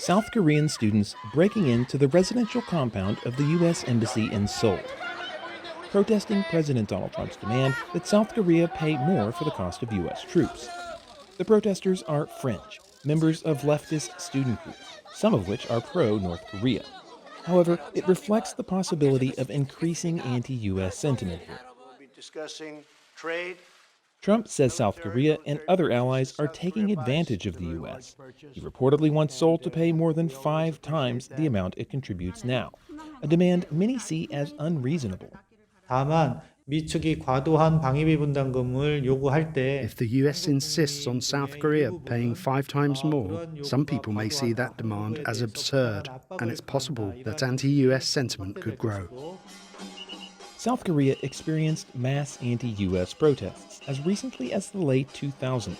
South Korean students breaking into the residential compound of the U.S. Embassy in Seoul, protesting President Donald Trump's demand that South Korea pay more for the cost of U.S. troops. The protesters are fringe, members of leftist student groups, some of which are pro-North Korea. However, it reflects the possibility of increasing anti-U.S. sentiment here. Trump says South Korea and other allies are taking advantage of the U.S. He reportedly wants Seoul to pay more than 5 times the amount it contributes now, a demand many see as unreasonable. 다만 미측이 과도한 방위비 분담금을 요구할 때 If the US insists on South Korea paying 5 times more, some people may see that demand as absurd, and it's possible that anti-US sentiment could grow. South Korea experienced mass anti-U.S. protests as recently as the late 2000s.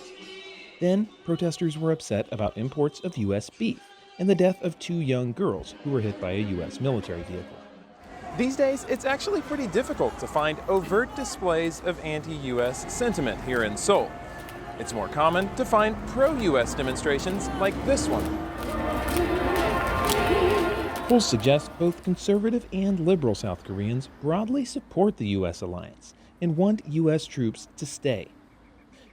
Then, protesters were upset about imports of U.S. beef and the death of 2 young girls who were hit by a U.S. military vehicle. These days, it's actually pretty difficult to find overt displays of anti-U.S. sentiment here in Seoul. It's more common to find pro-U.S. demonstrations like this one. Polls suggest both conservative and liberal South Koreans broadly support the U.S. alliance and want U.S. troops to stay.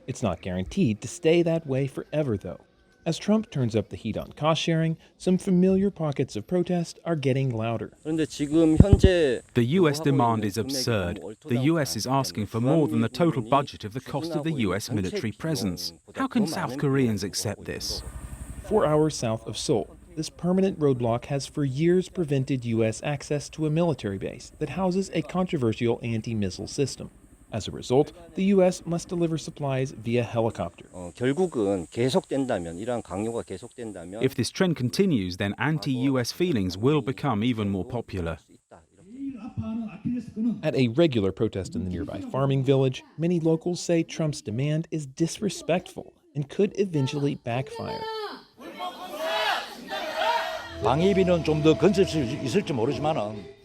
It's not guaranteed to stay that way forever, though. As Trump turns up the heat on cost-sharing, some familiar pockets of protest are getting louder. The U.S. demand is absurd. The U.S. is asking for more than the total budget of the cost of the U.S. military presence. How can South Koreans accept this? 4 hours south of Seoul, this permanent roadblock has for years prevented U.S. access to a military base that houses a controversial anti-missile system. As a result, the U.S. must deliver supplies via helicopter. If this trend continues, then anti-U.S. feelings will become even more popular. At a regular protest in the nearby farming village, many locals say Trump's demand is disrespectful and could eventually backfire. It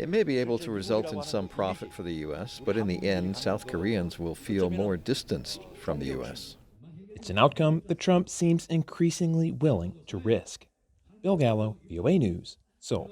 may be able to result in some profit for the U.S., but in the end, South Koreans will feel more distanced from the U.S. It's an outcome that Trump seems increasingly willing to risk. Bill Gallo, VOA News, Seoul.